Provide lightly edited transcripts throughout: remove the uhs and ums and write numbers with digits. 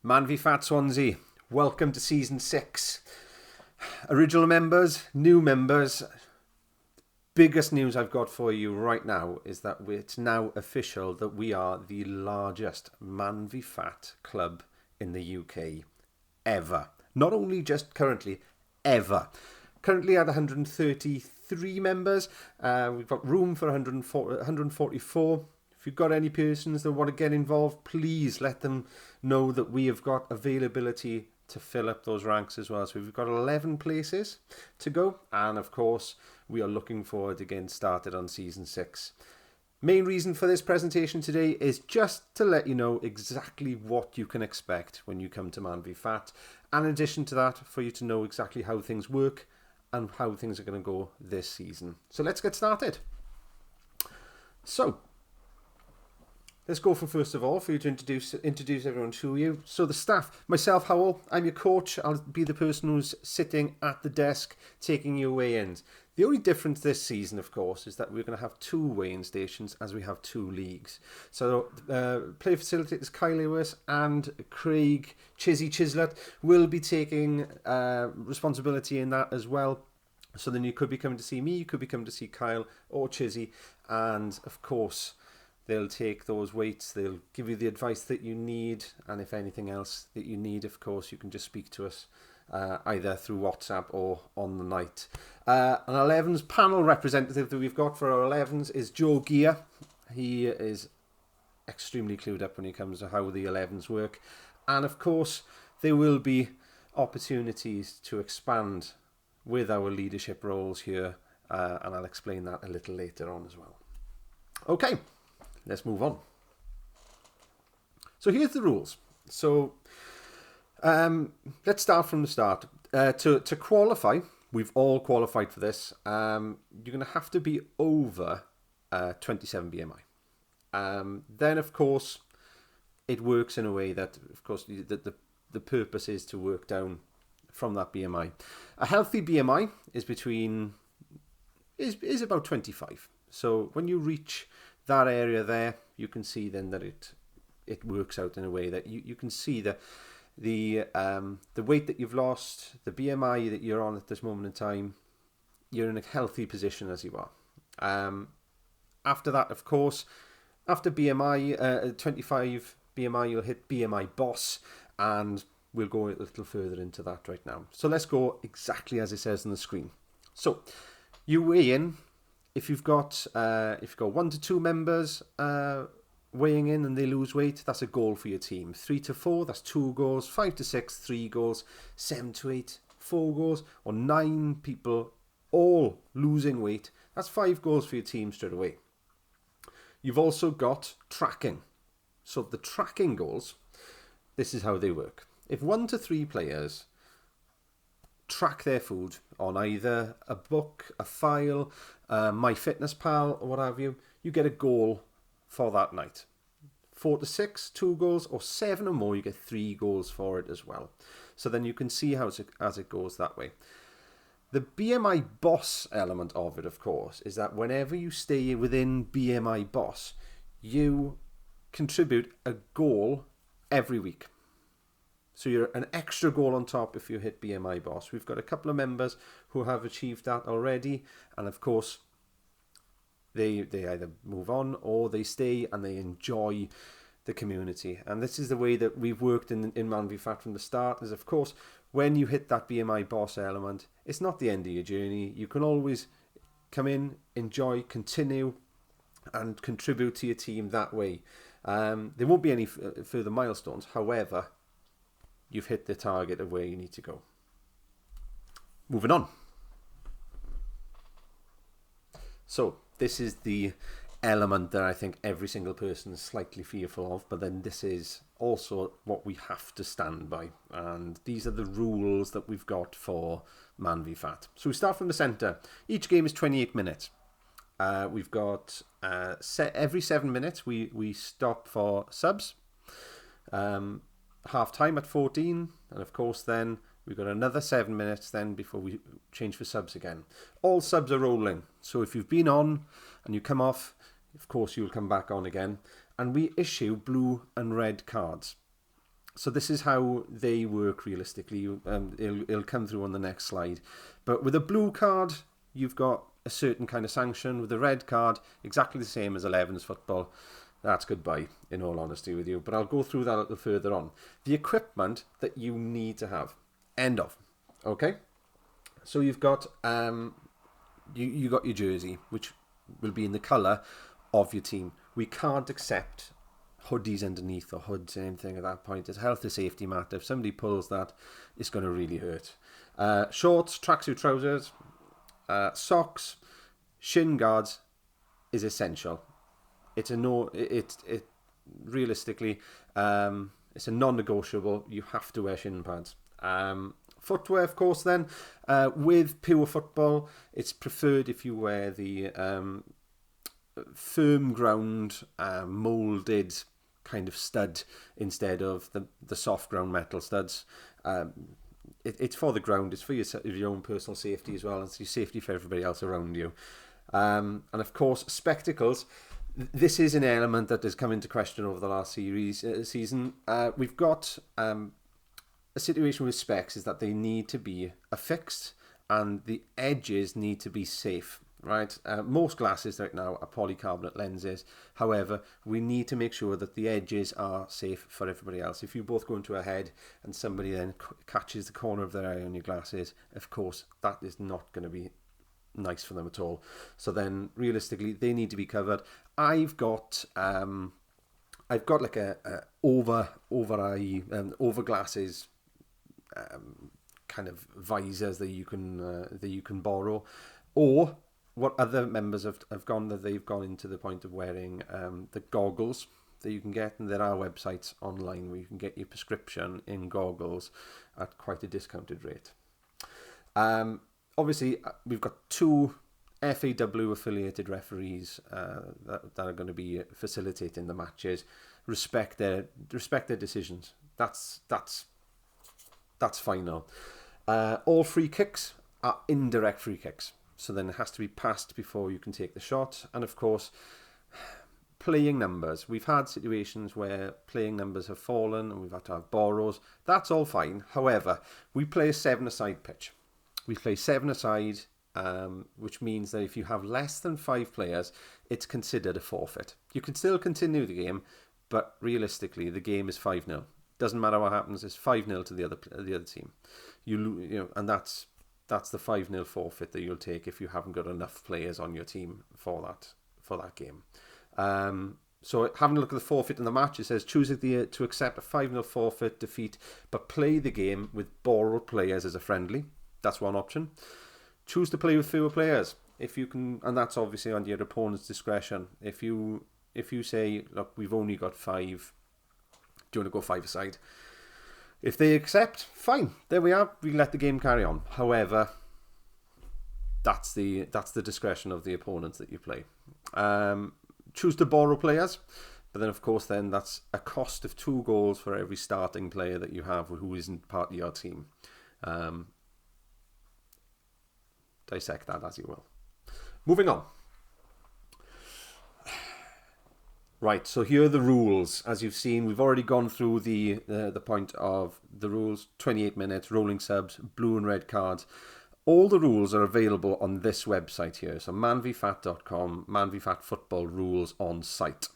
Man v Fat Swansea, welcome to Season 6. Original members, new members. Biggest news I've got for you right now is that it's now official that we are the largest Man v Fat club in the UK ever. Not only just currently, ever. Currently at 133 members. We've got room for 144. If you've got any persons that want to get involved, please let them know that we have got availability to fill up those ranks as well. So we've got 11 places to go. And of course, we are looking forward to getting started on Season 6. Main reason for this presentation today is just to let you know exactly what you can expect when you come to Man v Fat. And in addition to that, for you to know exactly how things work and how things are going to go this season. So let's get started. So, let's go for first of all, for you to introduce everyone to you. So the staff, myself, Howell, I'm your coach. I'll be the person who's sitting at the desk, taking you weigh-ins. The only difference this season, of course, is that we're going to have 2 weigh-in stations as we have 2 leagues. So player facilitators Kyle Lewis and Craig Chislett will be taking responsibility in that as well. So then you could be coming to see me, you could be coming to see Kyle or Chizzy, and of course, they'll take those weights, they'll give you the advice that you need, and if anything else that you need, of course, you can just speak to us either through WhatsApp or on the night. An 11s panel representative that we've got for our 11s is Joe Gear. He is extremely clued up when it comes to how the 11s work. And of course, there will be opportunities to expand with our leadership roles here, and I'll explain that a little later on as well. Okay. Let's move on. So here's the rules. So let's start from the start. To qualify, we've all qualified for this. You're going to have to be over 27 BMI. Then, of course, it works in a way that, of course, the purpose is to work down from that BMI. A healthy BMI is about 25. So when you reach that area there, you can see then that it works out in a way that you can see the weight that you've lost, the BMI that you're on at this moment in time, you're in a healthy position as you are. After that, of course, after BMI, 25 BMI, you'll hit BMI boss, and we'll go a little further into that right now. So let's go exactly as it says on the screen. So you weigh in. If you've got 1 to 2 members weighing in and they lose weight, that's a goal for your team. 3 to 4, that's 2 goals. 5 to 6, 3 goals. 7 to 8, 4 goals. Or 9 people all losing weight, that's 5 goals for your team straight away. You've also got tracking. So the tracking goals, this is how they work. If 1 to 3 players track their food on either a book, a file, MyFitnessPal, or what have you, you get a goal for that night. 4 to 6, 2 goals, or 7 or more, you get 3 goals for it as well. So then you can see how as it goes that way. The BMI boss element of it, of course, is that whenever you stay within BMI boss, you contribute a goal every week. So you're an extra goal on top if you hit BMI boss. We've got a couple of members who have achieved that already. And of course, they either move on or they stay and they enjoy the community. And this is the way that we've worked in Man v Fat from the start. Is of course, when you hit that BMI boss element, it's not the end of your journey. You can always come in, enjoy, continue, and contribute to your team that way. There won't be any further milestones. However, you've hit the target of where you need to go. Moving on. So this is the element that I think every single person is slightly fearful of, but then this is also what we have to stand by. And these are the rules that we've got for Man v Fat. So we start from the centre. Each game is 28 minutes. We've got every 7 minutes we stop for subs. Half time at 14, and of course then we've got another 7 minutes then before we change for subs again. All subs are rolling, so if you've been on and you come off, of course you'll come back on again, and we issue blue and red cards. So this is how they work realistically. It'll come through on the next slide. But with a blue card, you've got a certain kind of sanction. With a red card, exactly the same as 11s football. That's goodbye, in all honesty with you. But I'll go through that a little further on. The equipment that you need to have. End of. Okay? So you've got you got your jersey, which will be in the colour of your team. We can't accept hoodies underneath or hoods or anything at that point. It's a health and safety matter. If somebody pulls that, it's going to really hurt. Shorts, tracksuit trousers, socks, shin guards is essential. It's a realistically, it's a non-negotiable. You have to wear shin pads. Footwear, of course, then with pure football, it's preferred if you wear the firm ground molded kind of stud instead of the soft ground metal studs. It's for the ground. It's for your own personal safety as well. It's your safety for everybody else around you. And of course, spectacles. This is an element that has come into question over the last season. We've got a situation with specs is that they need to be affixed and the edges need to be safe. Right, most glasses right now are polycarbonate lenses. However, we need to make sure that the edges are safe for everybody else. If you both go into a head and somebody then catches the corner of their eye on your glasses, of course, that is not going to be nice for them at all. So then, realistically, they need to be covered. I've got like a over glasses kind of visors that you can borrow, or what other members have gone, that they've gone into the point of wearing the goggles that you can get, and there are websites online where you can get your prescription in goggles at quite a discounted rate. Obviously, we've got 2 FAW affiliated referees that are going to be facilitating the matches. Respect their decisions. That's final. All free kicks are indirect free kicks. So then it has to be passed before you can take the shot. And of course, playing numbers. We've had situations where playing numbers have fallen and we've had to have borrows. That's all fine. However, we play a 7-a-side pitch. We play 7-a-side, which means that if you have less than 5 players, it's considered a forfeit. You can still continue the game, but realistically, the game is 5-0. Doesn't matter what happens. It's 5-0 to the other team. And that's the 5-0 forfeit that you'll take if you haven't got enough players on your team for that game. So having a look at the forfeit in the match, it says choose to accept a 5-0 forfeit defeat, but play the game with borrowed players as a friendly. That's one option. Choose to play with fewer players if you can, and that's obviously on your opponent's discretion. If you say, look, we've only got 5, do you want to go 5-a-side? If they accept, fine. There we are. We let the game carry on. However, that's the discretion of the opponents that you play. Choose to borrow players, but then of course that's a cost of 2 goals for every starting player that you have who isn't part of your team. Dissect that as you will. Moving on. Right, so here are the rules. As you've seen, we've already gone through the point of the rules, 28 minutes, rolling subs, blue and red cards. All the rules are available on this website here. So manvfat.com, manvfat football rules on site.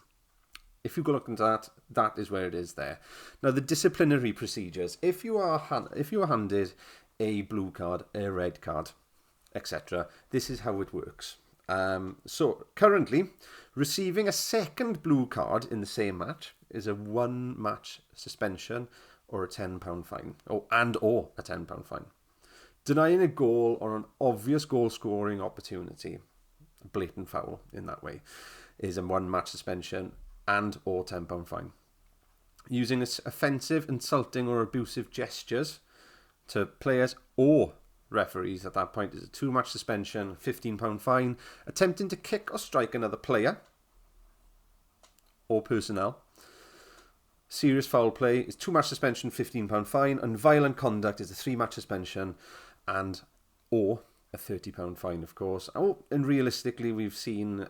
If you go look into that, that is where it is there. Now, the disciplinary procedures. If you are handed a blue card, a red card, etc., this is how it works. So currently, receiving a second blue card in the same match is a 1-match suspension or a £10 fine, or a £10 fine. Denying a goal or an obvious goal-scoring opportunity, a blatant foul in that way, is a 1-match suspension and or £10 fine. Using offensive, insulting or abusive gestures to players or referees at that point is a 2-match suspension, £15 fine. Attempting to kick or strike another player or personnel, serious foul play is 2-match suspension, £15 fine, and violent conduct is a 3-match suspension and or a £30 fine, of course. And realistically, we've seen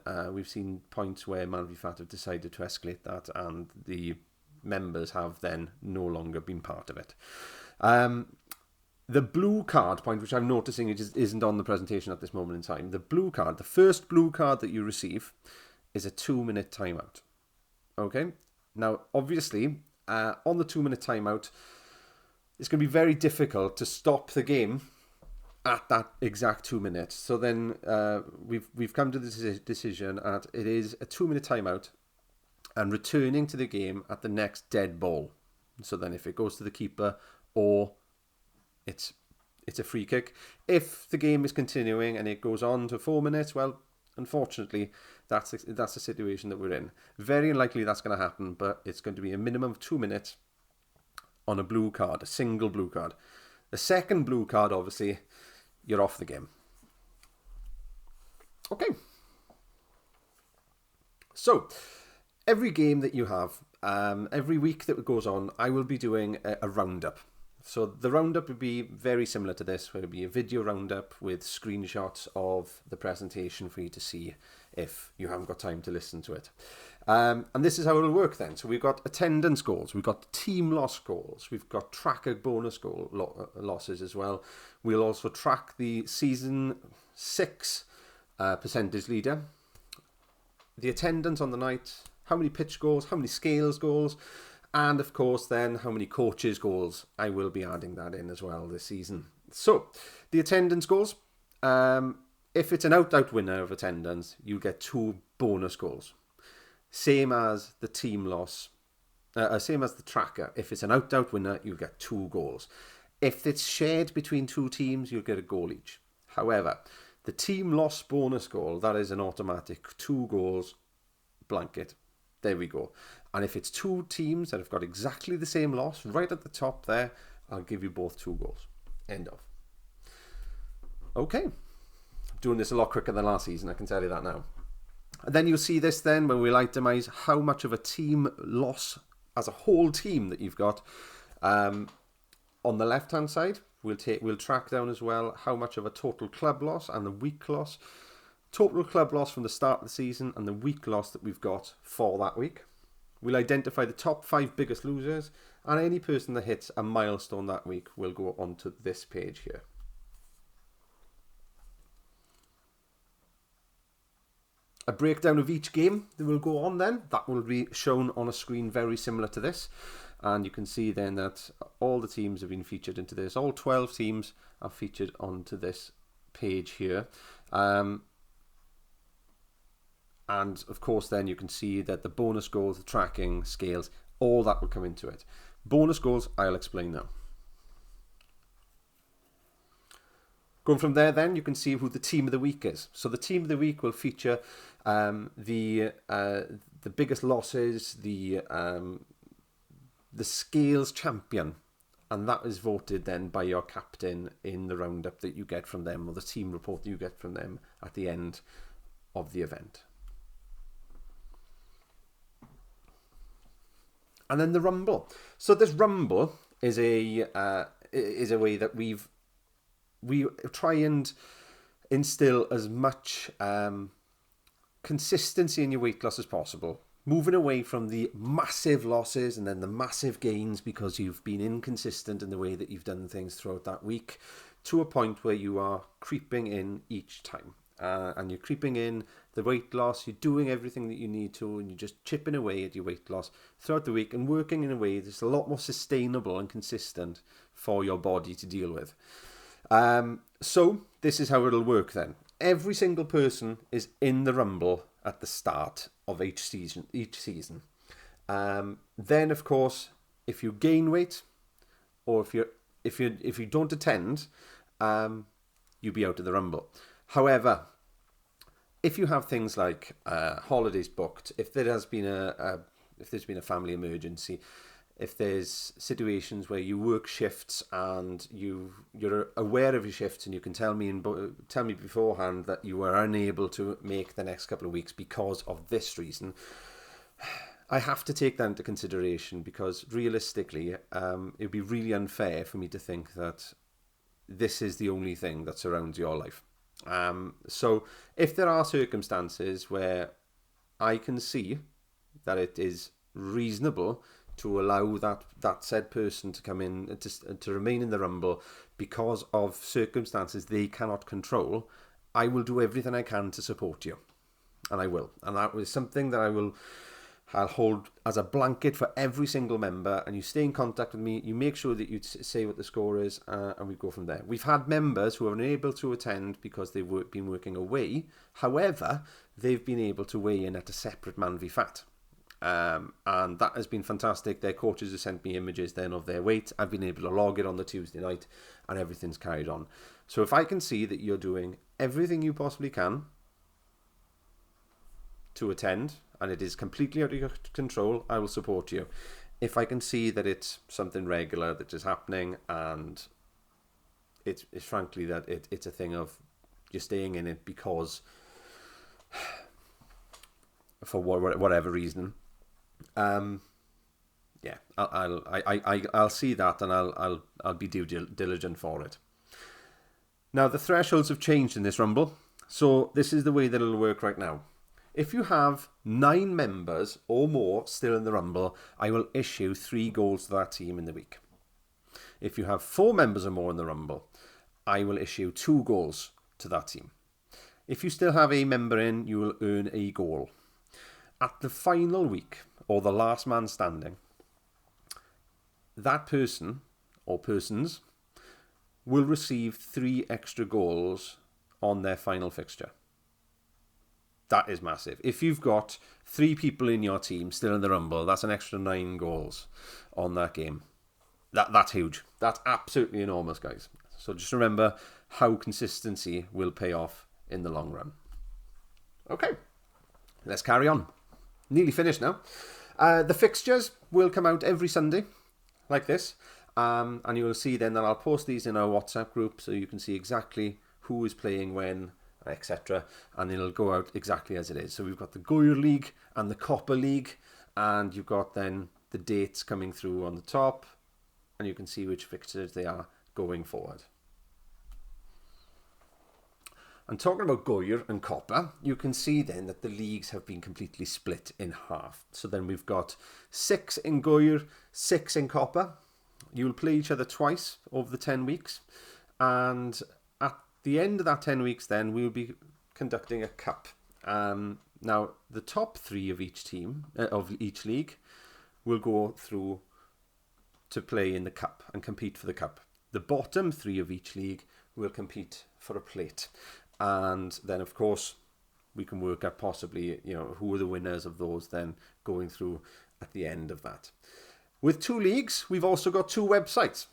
points where Man v Fat have decided to escalate that, and the members have then no longer been part of it. The blue card point, which I'm noticing it just isn't on the presentation at this moment in time. The blue card, the first blue card that you receive is a 2-minute timeout. Okay? Now, obviously, on the 2-minute timeout, it's going to be very difficult to stop the game at that exact 2 minutes. So then we've come to the decision that it is a 2-minute timeout and returning to the game at the next dead ball. So then if it goes to the keeper or it's a free kick. If the game is continuing and it goes on to 4 minutes, well, unfortunately, that's the situation that we're in. Very unlikely that's going to happen, but it's going to be a minimum of 2 minutes on a blue card, a single blue card. The second blue card, obviously, you're off the game. Okay. So, every game that you have, every week that goes on, I will be doing a roundup. So the roundup would be very similar to this, where it would be a video roundup with screenshots of the presentation for you to see if you haven't got time to listen to it. And this is how it'll work then. So we've got attendance goals, we've got team loss goals, we've got tracker bonus goal losses as well. We'll also track the season 6 percentage leader, the attendance on the night, how many pitch goals, how many scales goals, and of course then how many coaches goals. I will be adding that in as well this season. So the attendance goals, if it's an out winner of attendance, you get 2 bonus goals. Same as the team loss, same as the tracker. If it's an out winner, you get 2 goals. If it's shared between 2 teams, you'll get a goal each. However, the team loss bonus goal, that is an automatic 2 goals blanket. There we go. And if it's 2 teams that have got exactly the same loss, right at the top there, I'll give you both 2 goals. End of. Okay. I'm doing this a lot quicker than last season, I can tell you that now. And then you'll see this then when we'll itemize how much of a team loss as a whole team that you've got. On the left-hand side, we'll track down as well how much of a total club loss and the week loss. Total club loss from the start of the season and the week loss that we've got for that week. We'll identify the top 5 biggest losers, and any person that hits a milestone that week will go onto this page here. A breakdown of each game that will go on then, that will be shown on a screen very similar to this. And you can see then that all the teams have been featured into this. All 12 teams are featured onto this page here. And of course then you can see that the bonus goals, the tracking, scales, all that will come into it. Bonus goals, I'll explain now. Going from there then, you can see who the team of the week is. So the team of the week will feature the biggest losses, the scales champion. And that is voted then by your captain in the roundup that you get from them, or the team report that you get from them at the end of the event. And then the rumble. So this rumble is a way that we try and instill as much consistency in your weight loss as possible. Moving away from the massive losses and then the massive gains because you've been inconsistent in the way that you've done things throughout that week, to a point where you are creeping in each time. And you're creeping in the weight loss, you're doing everything that you need to, and you're just chipping away at your weight loss throughout the week and working in a way that's a lot more sustainable and consistent for your body to deal with. So this is how it'll work then. Every single person is in the rumble at the start of each season. Then, of course, if you gain weight, or if you don't attend, you'll be out of the rumble. However, if you have things like holidays booked, if there's been a family emergency, if there's situations where you work shifts and you're aware of your shifts and you can tell me beforehand that you are unable to make the next couple of weeks because of this reason, I have to take that into consideration, because realistically, it would be really unfair for me to think that this is the only thing that surrounds your life. So if there are circumstances where I can see that it is reasonable to allow that said person to come in to remain in the Rumble because of circumstances they cannot control, I will do everything I can to support you, and I will. And that was something that I'll hold as a blanket for every single member, and you stay in contact with me. You make sure that you say what the score is, and we go from there. We've had members who are unable to attend because they've been working away. However, they've been able to weigh in at a separate Man v Fat. And that has been fantastic. Their coaches have sent me images then of their weight. I've been able to log it on the Tuesday night, and everything's carried on. So if I can see that you're doing everything you possibly can to attend, and it is completely out of your control, I will support you. If I can see that it's something regular that is happening, and it's frankly that it's a thing of you're staying in it because for whatever reason, yeah, I'll see that, and I'll be due diligent for it. Now the thresholds have changed in this Rumble, so this is the way that it'll work right now. If you have 9 members or more still in the Rumble, I will issue 3 goals to that team in the week. If you have 4 members or more in the Rumble, I will issue 2 goals to that team. If you still have a member in, you will earn a goal. At the final week, or the last man standing, that person or persons will receive 3 extra goals on their final fixture. That is massive. If you've got 3 people in your team still in the Rumble, that's an extra 9 goals on that game. That's huge. That's absolutely enormous, guys. So just remember how consistency will pay off in the long run. Okay, let's carry on. Nearly finished now. The fixtures will come out every Sunday, like this. And you will see then that I'll post these in our WhatsApp group so you can see exactly who is playing when, etc. And it'll go out exactly as it is. So we've got the Goyer League and the Copper League, and you've got then the dates coming through on the top, and you can see which fixtures they are going forward. And talking about Goyer and Copper, you can see then that the leagues have been completely split in half. So then we've got 6 in Goyer, 6 in Copper. You will play each other twice over the 10 weeks, and at the end of that 10 weeks then we will be conducting a cup. Now the top 3 of each team, of each league, will go through to play in the cup and compete for the cup. The bottom 3 of each league will compete for a plate. And then, of course, we can work out possibly, who are the winners of those then going through at the end of that. With 2 leagues, we've also got 2 websites.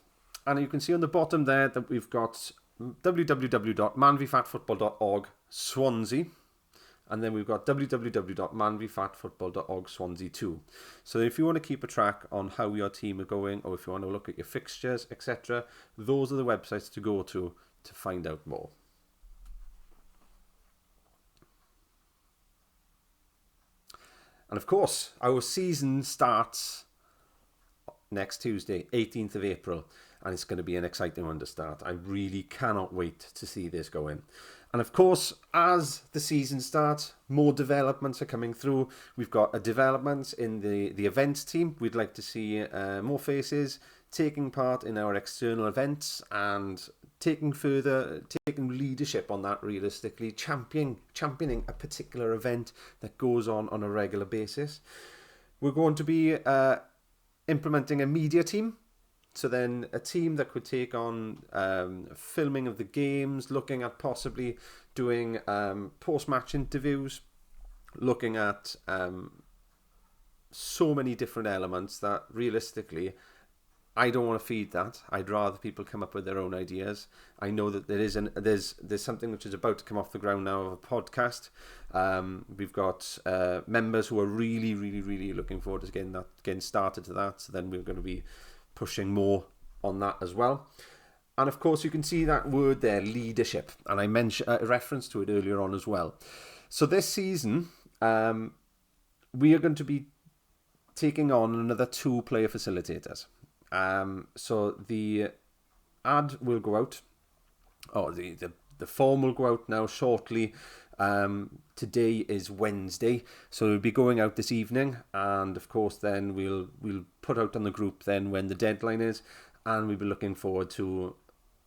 And you can see on the bottom there that we've got www.manvfatfootball.org Swansea. And then we've got www.manvfatfootball.org Swansea 2. So if you want to keep a track on how your team are going, or if you want to look at your fixtures, etc., those are the websites to go to find out more. And of course, our season starts next Tuesday, 18th of April, and it's going to be an exciting one to start. I really cannot wait to see this go in. And of course, as the season starts, more developments are coming through. We've got a development in the events team. We'd like to see more faces taking part in our external events and taking leadership on that, realistically, championing a particular event that goes on a regular basis. We're going to be implementing a media team. So then a team that could take on filming of the games, looking at possibly doing post-match interviews, looking at so many different elements that realistically, I don't want to feed that. I'd rather people come up with their own ideas. I know that there's something which is about to come off the ground now of a podcast. We've got members who are really, really, really looking forward to getting started to that. So then we're going to be pushing more on that as well. And of course, you can see that word there, leadership. And I mentioned a reference to it earlier on as well. So this season, we are going to be taking on another 2 player facilitators. So the ad will go out, or the form will go out now shortly. Today is Wednesday, so it'll be going out this evening, and of course then we'll put out on the group then when the deadline is, and we'll be looking forward to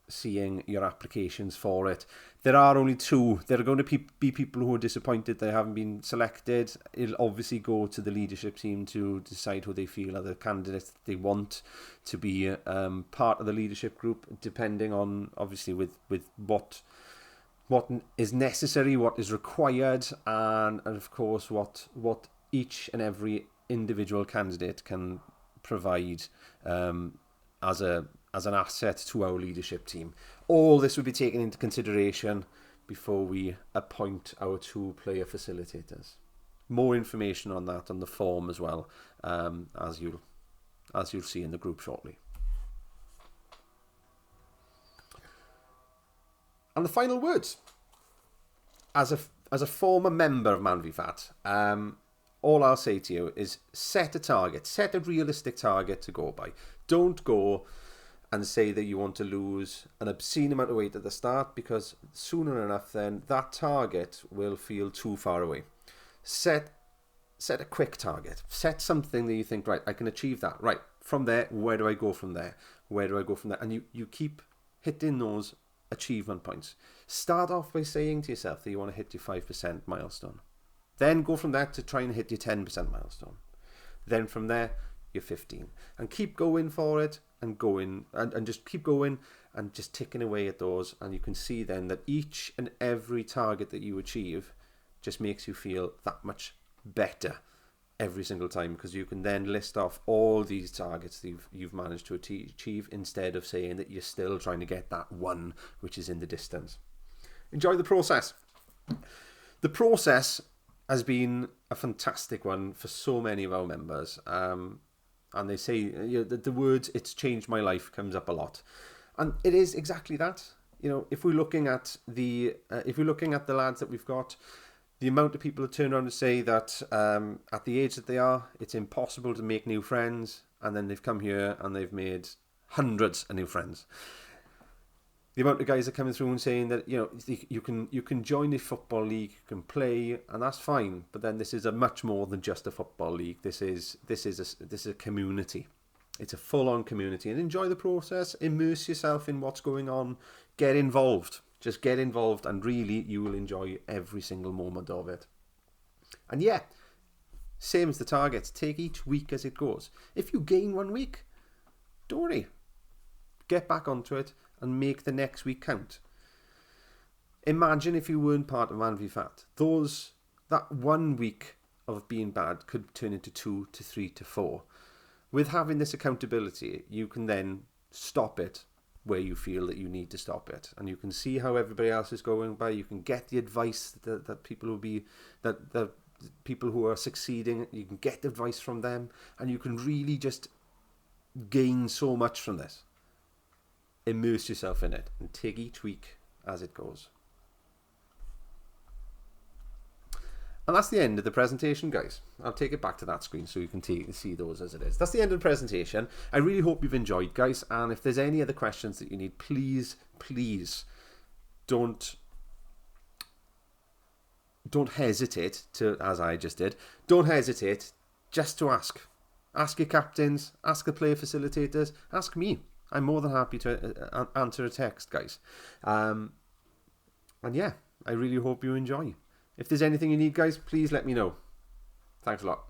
seeing your applications for it. There are only 2. There are going to be people who are disappointed they haven't been selected. It'll obviously go to the leadership team to decide who they feel are the candidates they want to be part of the leadership group, depending on obviously with what is necessary, what is required, and of course what each and every individual candidate can provide as an asset to our leadership team. All this will be taken into consideration before we appoint our 2 player facilitators. More information on that on the form as well, as you'll see in the group shortly. And the final words. As a former member of Man v Fat, all I'll say to you is set a target, set a realistic target to go by. Don't go and say that you want to lose an obscene amount of weight at the start, because sooner enough then that target will feel too far away. Set a quick target. Set something that you think, right, I can achieve that. Right, from there, where do I go from there? Where do I go from there? And you keep hitting those achievement points. Start off by saying to yourself that you want to hit your 5% milestone. Then go from that to try and hit your 10% milestone. Then from there, you're 15. And keep going for it, and going and just keep going and just ticking away at those. And you can see then that each and every target that you achieve just makes you feel that much better every single time, because you can then list off all these targets that you've managed to achieve, instead of saying that you're still trying to get that one which is in the distance. Enjoy the process. The process has been a fantastic one for so many of our members. And they say, the words "it's changed my life" comes up a lot, and it is exactly that. If we're looking at the lads that we've got, the amount of people that turn around and say that at the age that they are, it's impossible to make new friends, and then they've come here and they've made hundreds of new friends. The amount of guys that are coming through and saying that you can join the football league, you can play, and that's fine. But then this is a much more than just a football league. This is a community. It's a full-on community, and enjoy the process. Immerse yourself in what's going on. Get involved. Just get involved, and really you will enjoy every single moment of it. And yeah, same as the targets. Take each week as it goes. If you gain 1 week, don't worry. Get back onto it and make the next week count. Imagine if you weren't part of Man v Fat. That 1 week of being bad could turn into 2 to 3 to 4. With having this accountability, you can then stop it where you feel that you need to stop it, and you can see how everybody else is going by. You can get the advice that people who are succeeding, you can get advice from them, and you can really just gain so much from this. Immerse yourself in it and take each week as it goes. And that's the end of the presentation, guys. I'll take it back to that screen so you can see those as it is. That's the end of the presentation. I really hope you've enjoyed, guys. And if there's any other questions that you need, please don't hesitate to, as I just did, don't hesitate just to ask. Ask your captains, ask the player facilitators, ask me. I'm more than happy to answer a text, guys. And yeah, I really hope you enjoy. If there's anything you need, guys, please let me know. Thanks a lot.